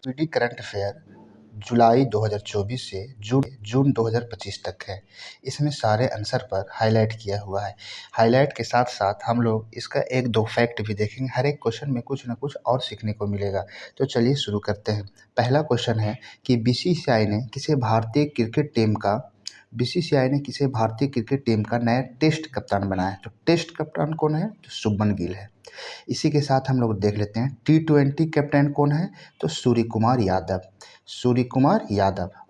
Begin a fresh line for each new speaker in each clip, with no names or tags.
PD current affair जुलाई 2024 से जून 2025 तक है। इसमें सारे आंसर पर हाईलाइट किया हुआ है। हाईलाइट के साथ साथ हम लोग इसका एक दो फैक्ट भी देखेंगे। हर एक क्वेश्चन में कुछ ना कुछ और सीखने को मिलेगा। तो चलिए शुरू करते हैं। पहला क्वेश्चन है कि बीसीसीआई ने किसी भारतीय क्रिकेट टीम का नया टेस्ट कप्तान बनाया है। तो टेस्ट कप्तान कौन है? तो शुभमन गिल है। इसी के साथ हम लोग देख लेते हैं T20 कैप्टन कौन है? तो सूर्य कुमार यादव।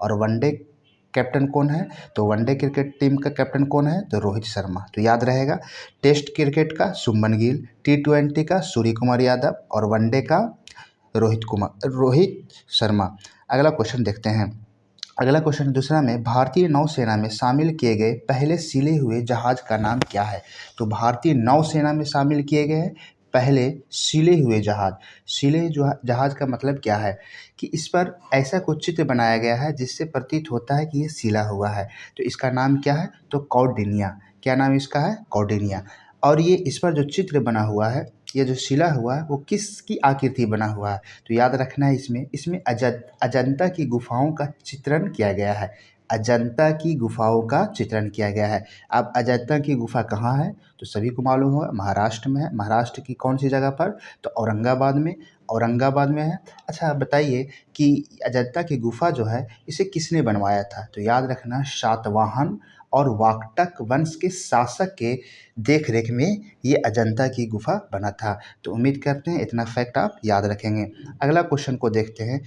और वनडे कैप्टन कौन है? तो वनडे क्रिकेट टीम का कैप्टन कौन है? तो रोहित शर्मा। तो याद रहेगा, टेस्ट क्रिकेट का शुभमन गिल, T20 का सूर्य कुमार यादव और वनडे का रोहित शर्मा। अगला क्वेश्चन देखते हैं। अगला क्वेश्चन दूसरा में, भारतीय नौसेना में शामिल किए गए पहले सिले हुए जहाज का नाम क्या है? तो भारतीय नौसेना में शामिल किए गए पहले सिले हुए जहाज का मतलब क्या है? कि इस पर ऐसा कुछ चित्र बनाया गया है जिससे प्रतीत होता है कि ये सिला हुआ है। तो इसका नाम क्या है? तो कौंडिन्या। क्या नाम इसका है? कौंडिन्या। और ये इस पर जो चित्र बना हुआ है, ये जो सिला हुआ है, वो किसकी आकृति बना हुआ है? तो याद रखना है, इसमें अजंता की गुफाओं का चित्रण किया गया है। अजंता की गुफाओं का चित्रण किया गया है। अब अजंता की गुफा कहाँ है? तो सभी को मालूम होगा, महाराष्ट्र में है। महाराष्ट्र की कौन सी जगह पर? तो औरंगाबाद में है। अच्छा बताइए कि अजंता की गुफा जो है, इसे किसने बनवाया था? तो याद रखना, सातवाहन और वाकटक वंश के शासक के देख रेख में ये अजंता की गुफा बना था। तो उम्मीद करते हैं इतना फैक्ट आप याद रखेंगे। अगला क्वेश्चन को देखते हैं।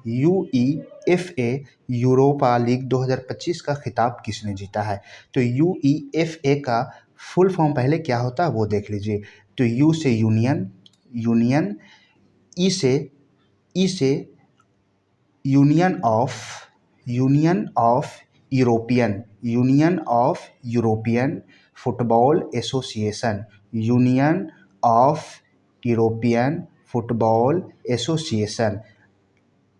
यूईएफए यूरोपा लीग 2025 का खिताब किसने जीता है? तो यूईएफए का फुल फॉर्म पहले क्या होता है वो देख लीजिए। तो यू से यूनियन, ई से union of European football association, union of European football association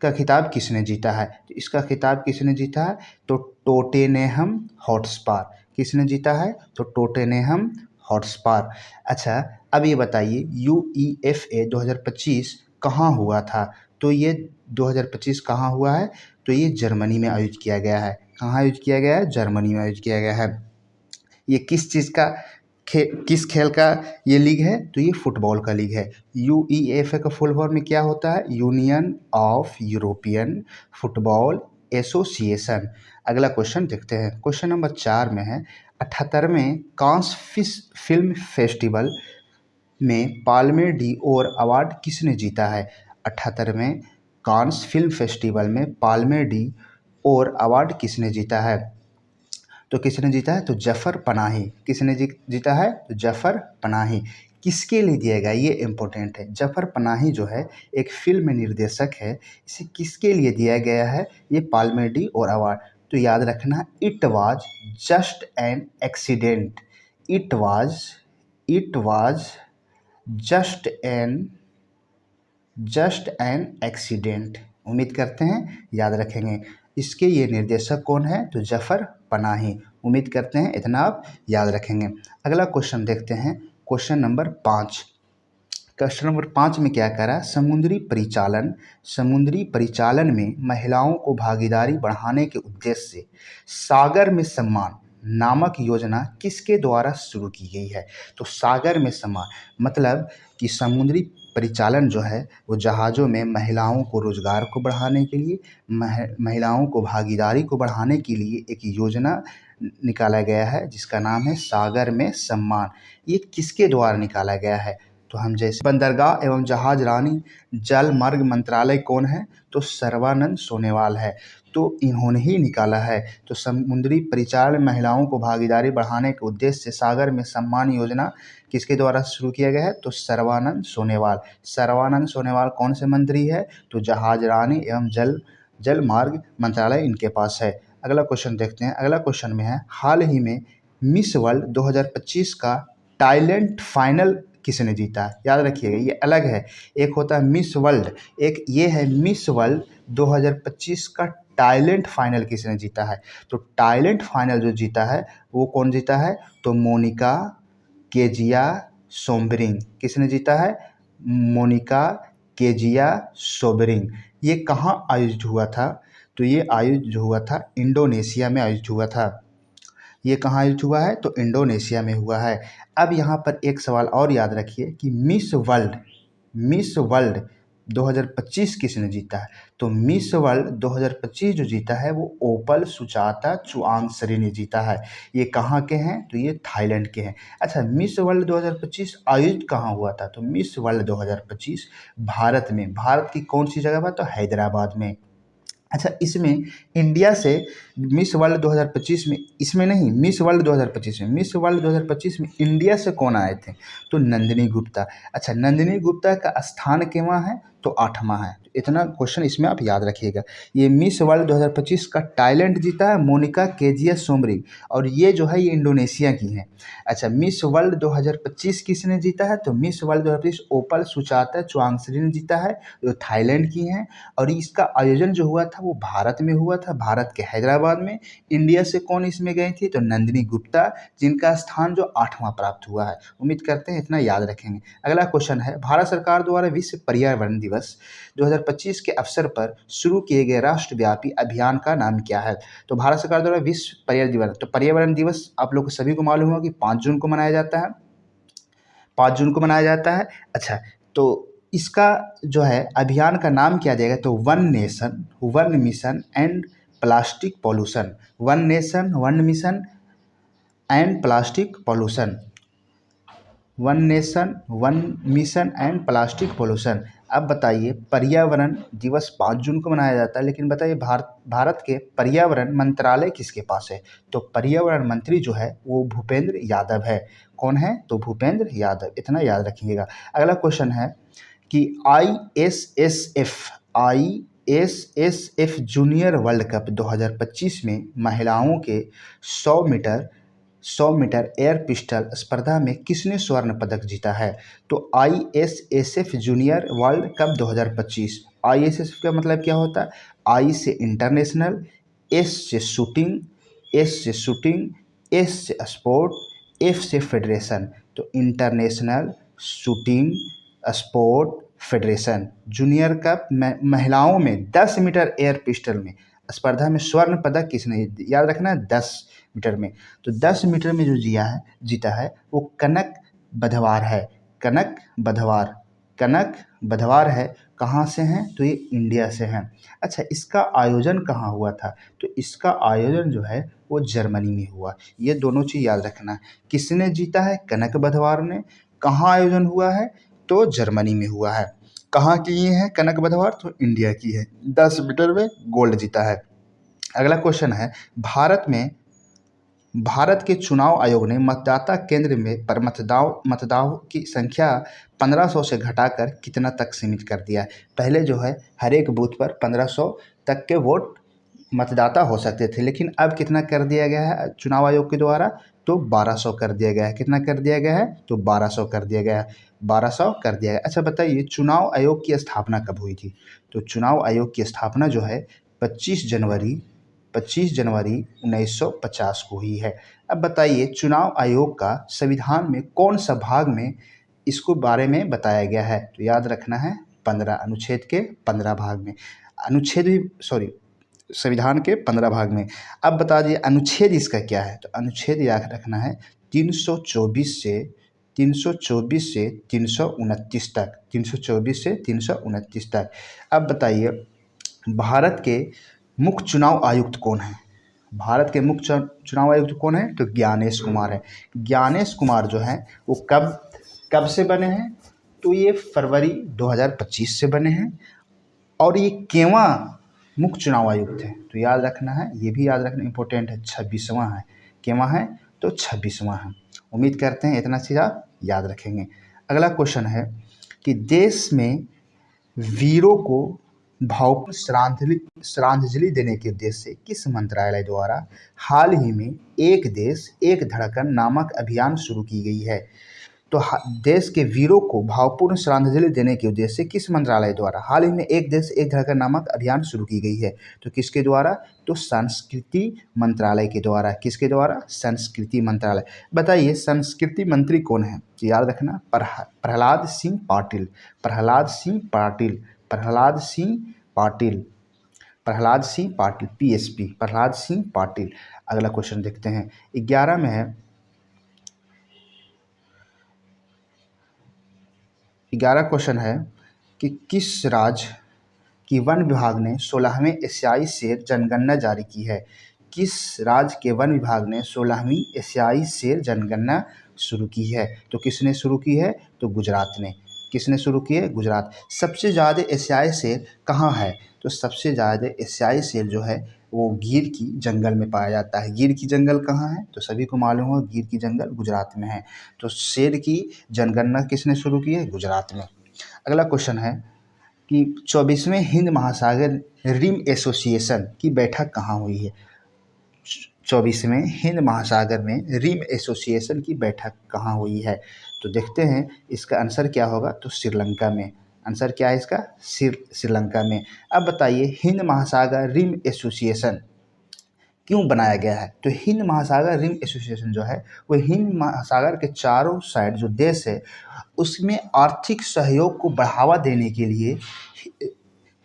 का खिताब किसने जीता है? तो इसका खिताब किसने जीता है? तो टोटेनहम हॉटस्पार। किसने जीता है? तो टोटेनहम हॉटस्पार। अच्छा, अब ये बताइए यूईएफए 2025 कहाँ हुआ था? तो ये 2025 कहाँ हुआ है? तो ये जर्मनी में आयोजित किया गया है। कहाँ आयोजित किया गया है? जर्मनी में आयोजित किया गया है। ये किस खेल का ये लीग है? तो ये फुटबॉल का लीग है। यूईएफए का फुल फॉर्म में क्या होता है? Union of European football association. अगला क्वेश्चन देखते हैं। क्वेश्चन नंबर 4 में है, 78वें कांस फिल्म फेस्टिवल में पाल्मे डी ओर अवार्ड किसने जीता है? 78वें कांस फिल्म फेस्टिवल में पाल्मे डी ओर अवार्ड किसने जीता है? तो किसने जीता है? तो जफर पनाही। किसने जीता है? तो जफर पनाही। किसके लिए दिया गया? ये इम्पोर्टेंट है। जफर पनाही जो है एक फिल्म निर्देशक है। इसे किसके लिए दिया गया है ये पाल्मे डी ओर अवार्ड? तो याद रखना, it was just an accident. It was just an accident. उम्मीद करते हैं याद रखेंगे। इसके ये निर्देशक कौन है? तो जफर पनाही। उम्मीद करते हैं इतना आप याद रखेंगे। अगला क्वेश्चन देखते हैं। क्वेश्चन नंबर 5 में क्या कह रहा है? समुद्री परिचालन में महिलाओं को भागीदारी बढ़ाने के उद्देश्य से सागर में सम्मान नामक योजना किसके द्वारा शुरू की गई है? तो सागर में सम्मान मतलब कि समुद्री परिचालन जो है वो जहाज़ों में महिलाओं को रोजगार को बढ़ाने के लिए, महिलाओं को भागीदारी को बढ़ाने के लिए एक योजना निकाला गया है जिसका नाम है सागर में सम्मान। ये किसके द्वारा निकाला गया है? तो हम जैसे बंदरगाह एवं जहाज रानी जल मार्ग मंत्रालय कौन है? तो सर्बानंद सोनोवाल है। तो इन्होंने ही निकाला है। तो समुद्री परिचालन में महिलाओं को भागीदारी बढ़ाने के उद्देश्य से सागर में सम्मान योजना किसके द्वारा शुरू किया गया है? तो सर्बानंद सोनोवाल कौन से मंत्री है? तो जहाज रानी एवं जल मार्ग मंत्रालय इनके पास है। अगला क्वेश्चन देखते हैं। अगला क्वेश्चन में है, हाल ही में मिस वर्ल्ड 2025 का टैलेंट फाइनल किसने जीता? याद रखिएगा, ये अलग है। एक होता है मिस वर्ल्ड, एक ये है मिस वर्ल्ड 2025 का टैलेंट फाइनल किसने जीता है? तो टैलेंट फाइनल जो जीता है वो कौन जीता है? तो मोनिका केजिया सोमब्रिंग। किसने जीता है? मोनिका केजिया सोबरिंग। ये कहाँ आयोजित हुआ था? तो ये आयोजित हुआ था इंडोनेशिया में आयोजित हुआ था। ये कहाँ आयोजित हुआ है? तो इंडोनेशिया में हुआ है। अब यहाँ पर एक सवाल और याद रखिए कि मिस वर्ल्ड 2025 किसने जीता है? तो मिस वर्ल्ड 2025 जो जीता है वो ओपल सुचाता चुआंगसरी ने जीता है। ये कहाँ के हैं? तो ये थाईलैंड के हैं। अच्छा, मिस वर्ल्ड 2025 आयोजित कहाँ हुआ था? तो मिस वर्ल्ड 2025 भारत में। भारत की कौन सी जगह पर? तो हैदराबाद में। अच्छा, इसमें इंडिया से मिस वर्ल्ड 2025 में, इसमें नहीं, मिस वर्ल्ड 2025 में, मिस वर्ल्ड 2025 में इंडिया से कौन आए थे? तो नंदिनी गुप्ता। अच्छा, नंदिनी गुप्ता का स्थान केवहाँ है? तो 8वां है। तो इतना क्वेश्चन इसमें आप याद रखिएगा। ये मिस वर्ल्ड 2025 का टाइलेंट जीता है मोनिका केजिया सोमरी, और ये जो है ये इंडोनेशिया की है। अच्छा, मिस वर्ल्ड 2025 किसने जीता है? तो मिस वर्ल्ड 2025 ओपल सुचाता चुआंगसरी ने जीता है, जो थाईलैंड की हैं। और इसका आयोजन जो हुआ था वो भारत में हुआ था, भारत के हैदराबाद में। इंडिया से कौन इसमें गई थी? तो नंदिनी गुप्ता, जिनका स्थान जो 8वां प्राप्त हुआ है। उम्मीद करते हैं इतना याद रखेंगे। अगला क्वेश्चन है, भारत सरकार द्वारा विश्व पर्यावरण दिवस 2025 के अवसर पर शुरू किए गए राष्ट्रव्यापी अभियान का नाम क्या है? तो भारत सरकार द्वारा विश्व पर्यावरण दिवस, तो पर्यावरण दिवस आप लोग को सभी को मालूम होगा कि 5 जून को मनाया जाता है। 5 जून को मनाया जाता है। अच्छा, तो इसका जो है अभियान का नाम क्या दिया गया? तो one nation one mission and plastic pollution. One nation one mission and plastic pollution. One nation one mission and plastic pollution. अब बताइए, पर्यावरण दिवस 5 जून को मनाया जाता है, लेकिन बताइए भारत के पर्यावरण मंत्रालय किसके पास है? तो पर्यावरण मंत्री जो है वो भूपेंद्र यादव है। कौन है? तो भूपेंद्र यादव। इतना याद रखिएगा। अगला क्वेश्चन है कि आईएसएसएफ जूनियर वर्ल्ड कप 2025 में महिलाओं के 100 मीटर एयर पिस्टल स्पर्धा में किसने स्वर्ण पदक जीता है? तो ISSF junior world cup 2025। ISSF का मतलब क्या होता है? आई से इंटरनेशनल, एस से शूटिंग, एस से स्पोर्ट, एफ से फेडरेशन। तो international shooting sport federation junior cup महिलाओं में 10 मीटर एयर पिस्टल में स्पर्धा में स्वर्ण पदक किसने? याद रखना है 10 मीटर में। तो 10 मीटर में जो जीता है वो कनक बधवार है। कनक बधवार है। कहाँ से हैं? तो ये इंडिया से हैं। अच्छा, इसका आयोजन कहाँ हुआ था? तो इसका आयोजन जो है वो जर्मनी में हुआ। ये दोनों चीज़ याद रखना है। किसने जीता है? कनक बधवार ने। कहाँ आयोजन हुआ है? तो जर्मनी में हुआ है। कहाँ की ये है कनक बधवार? तो इंडिया की है। 10 मीटर में गोल्ड जीता है। अगला क्वेश्चन है, भारत के चुनाव आयोग ने मतदाता केंद्र में पर मतदाताओं की संख्या 1500 से घटाकर कितना तक सीमित कर दिया है? पहले जो है हर एक बूथ पर 1500 तक के वोट मतदाता हो सकते थे, लेकिन अब कितना कर दिया गया है चुनाव आयोग के द्वारा? तो 1200 कर दिया गया है। कितना कर दिया गया है? तो 1200 कर दिया गया है। 1200 कर दिया गया। अच्छा बताइए, चुनाव आयोग की स्थापना कब हुई थी? तो चुनाव आयोग की स्थापना जो है 25 जनवरी 1950 को हुई है। अब बताइए, चुनाव आयोग का संविधान में कौन सा भाग में इसको बारे में बताया गया है? तो याद रखना है 15 अनुच्छेद के 15 भाग में। संविधान के 15 भाग में। अब बता दिए अनुच्छेद इसका क्या है? तो अनुच्छेद याद रखना है 324 से 329 तक। 324 से 329 तक। अब बताइए, भारत के मुख्य चुनाव आयुक्त कौन है? भारत के मुख्य चुनाव आयुक्त कौन है? तो ज्ञानेश कुमार है। ज्ञानेश कुमार जो है वो कब से बने हैं? तो ये फरवरी 2025 से बने हैं। और ये केवा मुख्य चुनाव आयुक्त है? तो याद रखना है, ये भी याद रखना इंपॉर्टेंट है, 26वां है। केवा है? तो 26वां है। उम्मीद करते हैं इतना चीज़ आप याद रखेंगे। अगला क्वेश्चन है कि देश में वीरों को भावपूर्ण श्रद्धांजलि देने के उद्देश्य से किस मंत्रालय द्वारा हाल ही में एक देश एक धड़कन नामक अभियान शुरू की गई है? तो देश के वीरों को भावपूर्ण श्रद्धांजलि देने के उद्देश्य से किस मंत्रालय द्वारा हाल ही में एक देश एक धड़कन नामक अभियान शुरू की गई है? तो किसके द्वारा? तो संस्कृति मंत्रालय के द्वारा। किसके द्वारा? संस्कृति मंत्रालय। बताइए संस्कृति मंत्री कौन है? तो याद रखना प्रहलाद सिंह पाटिल। प्रहलाद सिंह पाटिल। प्रहलाद सिंह पाटिल। प्रहलाद सिंह पाटिल पीएसपी। प्रहलाद सिंह पाटिल। अगला क्वेश्चन देखते हैं 11 में है। 11 क्वेश्चन है कि किस राज्य की वन विभाग ने 16वें एशियाई शेर जनगणना जारी की है? किस राज्य के वन विभाग ने 16वीं एशियाई शेर जनगणना शुरू की है? तो किसने शुरू की है? तो गुजरात ने। किसने शुरू की है? गुजरात। सबसे ज़्यादा एशियाई शेर कहाँ है? तो सबसे ज़्यादा एशियाई शेर जो है वो गिर की जंगल में पाया जाता है। गिर की जंगल कहाँ है? तो सभी को मालूम हो गिर की जंगल गुजरात में है। तो शेर की जनगणना किसने शुरू की है? गुजरात में। अगला क्वेश्चन है कि 24वें हिंद महासागर रिम एसोसिएशन की बैठक कहाँ हुई है? 24वें हिंद महासागर में रिम एसोसिएशन की बैठक कहाँ हुई है? तो देखते हैं इसका आंसर क्या होगा। तो श्रीलंका में। आंसर क्या है इसका? श्रीलंका में। अब बताइए हिंद महासागर रिम एसोसिएशन क्यों बनाया गया है? तो हिंद महासागर रिम एसोसिएशन जो है वो हिंद महासागर के चारों साइड जो देश है उसमें आर्थिक सहयोग को बढ़ावा देने के लिए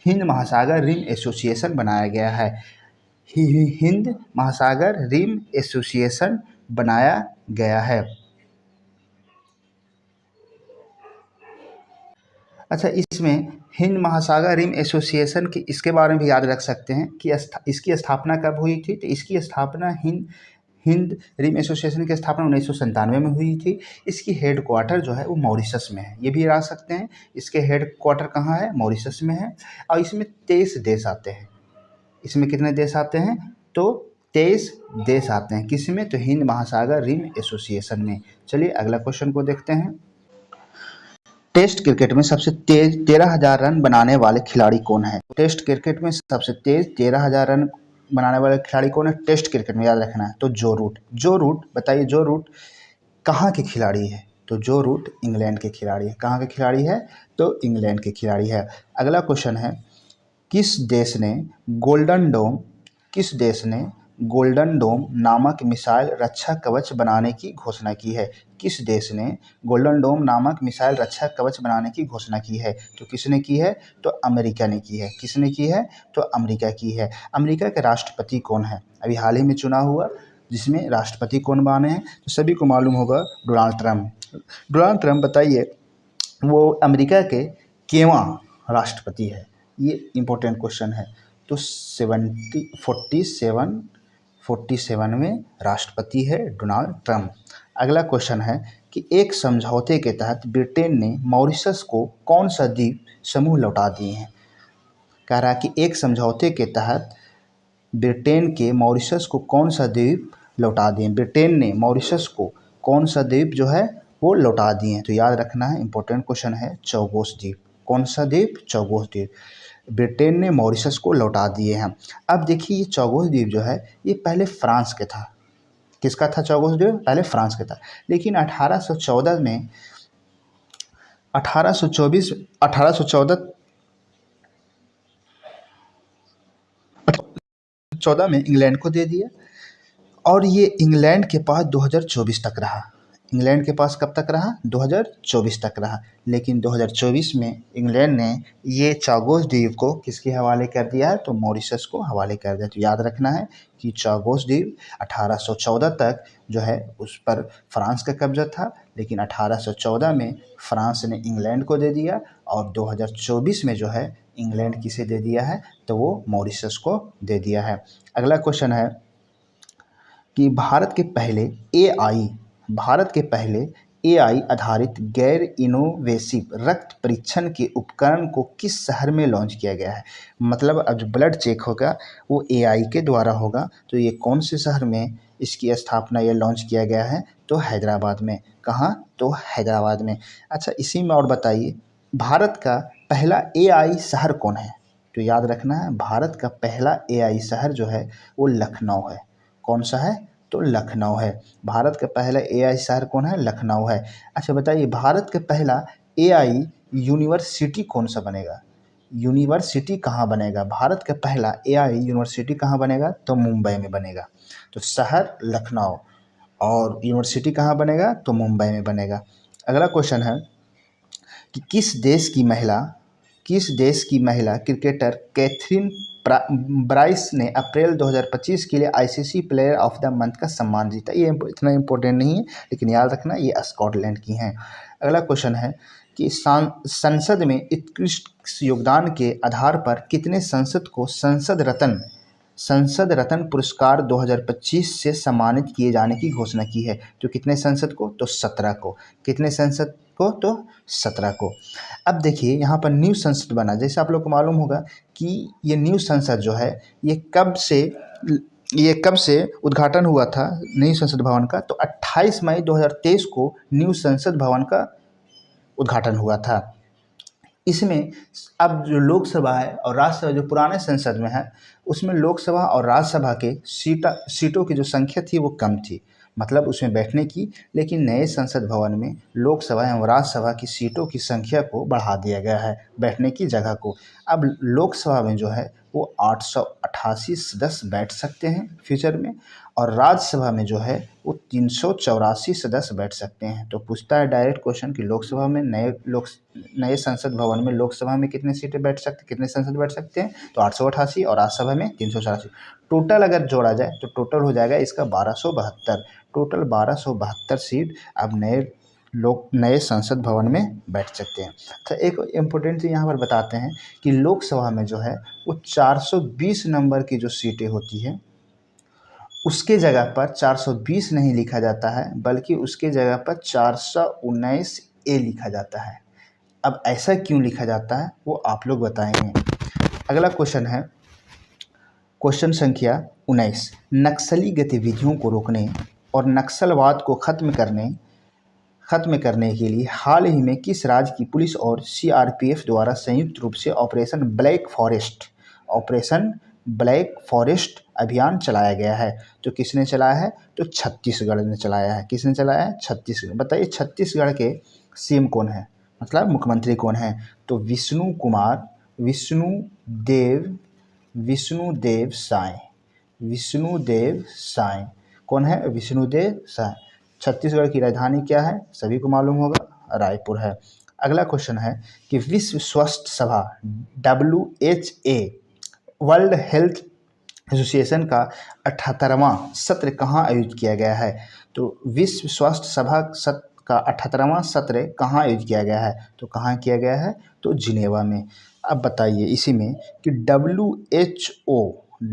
हिंद महासागर रिम एसोसिएशन बनाया गया है। हिंद महासागर रिम एसोसिएशन बनाया गया है। अच्छा, इसमें हिंद महासागर रिम एसोसिएशन की इसके बारे में भी याद रख सकते हैं कि इसकी स्थापना कब हुई थी? तो इसकी स्थापना हिंद रिम एसोसिएशन की स्थापना 1997 में हुई थी। इसकी हेड क्वार्टर जो है वो मॉरिशस में है। ये भी याद रख सकते हैं इसके हेड क्वार्टर कहाँ है? मॉरिशस में है। और इसमें 23 देश आते हैं। इसमें कितने देश आते हैं? तो 23 देश आते हैं। किसमें? तो हिंद महासागर रिम एसोसिएशन में। चलिए अगला क्वेश्चन को देखते हैं। टेस्ट क्रिकेट में सबसे तेज 13,000 रन बनाने वाले खिलाड़ी कौन है? टेस्ट क्रिकेट में सबसे तेज 13,000 रन बनाने वाले खिलाड़ी कौन है? टेस्ट क्रिकेट में याद रखना है। तो जो रूट। जो रूट बताइए जो रूट कहाँ के खिलाड़ी है? तो जो रूट इंग्लैंड के खिलाड़ी है। कहाँ के खिलाड़ी है? तो इंग्लैंड के खिलाड़ी है। अगला क्वेश्चन है किस देश ने गोल्डन डोम नामक मिसाइल रक्षा कवच बनाने की घोषणा की है? किस देश ने गोल्डन डोम नामक मिसाइल रक्षा कवच बनाने की घोषणा की है? तो किसने की है? तो अमेरिका ने की है। किसने की है? तो अमेरिका की है। अमेरिका के राष्ट्रपति कौन है? अभी हाल ही में चुनाव हुआ जिसमें राष्ट्रपति कौन बने हैं? तो सभी को मालूम होगा डोनाल्ड ट्रंप। डोनाल्ड ट्रंप बताइए वो अमेरिका के केवां राष्ट्रपति है? ये इम्पोर्टेंट क्वेश्चन है। तो 47वें राष्ट्रपति है डोनाल्ड ट्रंप। अगला क्वेश्चन है कि एक समझौते के तहत ब्रिटेन ने मॉरिशस को कौन सा द्वीप समूह लौटा दिए हैं? कह रहा है कि एक समझौते के तहत ब्रिटेन के मॉरिशस को कौन सा द्वीप लौटा दिए? ब्रिटेन ने मॉरिशस को कौन सा द्वीप जो है वो लौटा दिए हैं? तो याद रखना है इंपॉर्टेंट क्वेश्चन है चौगोस द्वीप। कौन सा द्वीप? चौगोस द्वीप। ब्रिटेन ने मॉरिशस को लौटा दिए हैं। अब देखिए ये चौगोस द्वीप जो है ये पहले फ्रांस के था। किसका था चौगोस द्वीप? पहले फ्रांस का था। लेकिन 1814 में 1814 में इंग्लैंड को दे दिया और ये इंग्लैंड के पास 2024 तक रहा। इंग्लैंड के पास कब तक रहा? 2024 तक रहा। लेकिन 2024 में इंग्लैंड ने ये चौगोस द्वीप को किसके हवाले कर दिया है? तो मॉरिशस को हवाले कर दिया। तो याद रखना है कि चौगोस द्वीप 1814 तक जो है उस पर फ्रांस का कब्जा था, लेकिन 1814 में फ्रांस ने इंग्लैंड को दे दिया और 2024 में जो है इंग्लैंड किसे दे दिया है? तो वो मॉरिशस को दे दिया है। अगला क्वेश्चन है कि भारत के पहले एआई आधारित गैर इनोवेसिव रक्त परीक्षण के उपकरण को किस शहर में लॉन्च किया गया है? मतलब अब जो ब्लड चेक होगा वो एआई के द्वारा होगा। तो ये कौन से शहर में इसकी स्थापना या लॉन्च किया गया है? तो हैदराबाद में। कहाँ? तो हैदराबाद में। अच्छा, इसी में और बताइए भारत का पहला एआई शहर कौन है? तो याद रखना है भारत का पहला एआई शहर जो है वो लखनऊ है। कौन सा है? तो लखनऊ है। भारत का पहला AI शहर कौन है? लखनऊ है। अच्छा बताइए, भारत का पहला AI यूनिवर्सिटी कौन सा बनेगा? यूनिवर्सिटी कहाँ बनेगा? भारत का पहला AI यूनिवर्सिटी कहाँ बनेगा? तो मुंबई में बनेगा। तो शहर लखनऊ और यूनिवर्सिटी कहाँ बनेगा? तो मुंबई में बनेगा। अगला क्वेश्चन है कि किस देश की महिला क्रिकेटर कैथरीन ब्राइस ने अप्रैल 2025 के लिए ICC player of the month का सम्मान जीता? ये इतना इम्पोर्टेंट नहीं है, लेकिन याद रखना ये स्कॉटलैंड की हैं। अगला क्वेश्चन है कि संसद में उत्कृष्ट योगदान के आधार पर कितने सांसद को संसद रत्न पुरस्कार 2025 से सम्मानित किए जाने की घोषणा की है? तो कितने संसद को? तो 17 को। कितने संसद को? तो 17 को। अब देखिए यहाँ पर न्यू संसद बना, जैसे आप लोग को मालूम होगा कि ये न्यू संसद जो है ये कब से उद्घाटन हुआ था न्यू संसद भवन का? तो 28 मई 2023 को न्यू संसद भवन का उद्घाटन हुआ था। इसमें अब जो लोकसभा है और राज्यसभा जो पुराने संसद में है, उसमें लोकसभा और राज्यसभा के सीटों की जो संख्या थी वो कम थी, मतलब उसमें बैठने की। लेकिन नए संसद भवन में लोकसभा एवं राज्यसभा की सीटों की संख्या को बढ़ा दिया गया है, बैठने की जगह को। अब लोकसभा में जो है वो 888 सदस्य बैठ सकते हैं फ्यूचर में, और राज्यसभा में जो है वो 384 सदस्य बैठ सकते हैं। तो पूछता है डायरेक्ट क्वेश्चन कि लोकसभा में नए संसद भवन में लोकसभा में कितने सीटें बैठ सकते, कितने संसद बैठ सकते हैं? तो 888 और राज्यसभा में 384। टोटल अगर जोड़ा जाए तो टोटल हो जाएगा इसका 1272। टोटल 1272 सीट अब नए संसद भवन में बैठ सकते हैं। तो एक इम्पोर्टेंट चीज़ यहाँ पर बताते हैं कि लोकसभा में जो है वो 420 नंबर की जो सीटें होती हैं उसके जगह पर 420 नहीं लिखा जाता है, बल्कि उसके जगह पर 419A लिखा जाता है। अब ऐसा क्यों लिखा जाता है वो आप लोग बताएंगे। अगला क्वेश्चन है क्वेश्चन संख्या 19। नक्सली गतिविधियों को रोकने और नक्सलवाद को खत्म करने के लिए हाल ही में किस राज्य की पुलिस और CRPF द्वारा संयुक्त रूप से ऑपरेशन ब्लैक फॉरेस्ट अभियान चलाया गया है? तो किसने चलाया है? तो छत्तीसगढ़ ने चलाया है। किसने चलाया है? छत्तीसगढ़। बताइए छत्तीसगढ़ के CM कौन है, मतलब मुख्यमंत्री कौन है? तो विष्णुदेव साय। कौन है? विष्णुदेव साय। छत्तीसगढ़ की राजधानी क्या है? सभी को मालूम होगा, रायपुर है। अगला क्वेश्चन है कि विश्व स्वास्थ्य सभा WHA वर्ल्ड हेल्थ एसोसिएशन का 78वां सत्र कहाँ आयोजित किया गया है? तो विश्व स्वास्थ्य सभा का 78वां सत्र कहाँ आयोजित किया गया है? तो कहाँ किया गया है? तो जिनेवा में। अब बताइए इसी में कि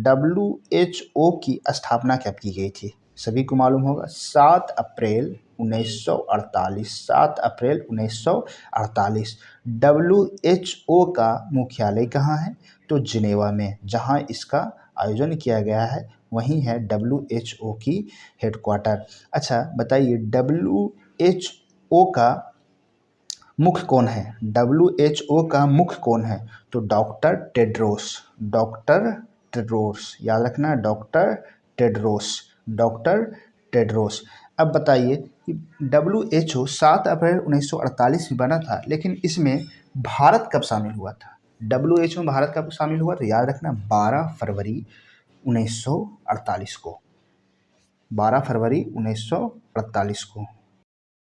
WHO की स्थापना कब की गई थी? सभी को मालूम होगा, 7 अप्रैल 1948। 7 अप्रैल 1948। WHO का मुख्यालय कहाँ है? तो जिनेवा में। जहाँ इसका आयोजन किया गया है वहीं है WHO की हेडक्वार्टर। अच्छा बताइए WHO का मुख्य कौन है? WHO का मुख्य कौन है? तो डॉक्टर टेड्रोस। याद रखना, डॉक्टर टेड्रोस। अब बताइए कि WHO 7 अप्रैल 1948 में बना था, लेकिन इसमें भारत कब शामिल हुआ था? WHO में भारत कब शामिल हुआ? तो याद रखना 12 फरवरी 1948 को। 12 फरवरी 1948 को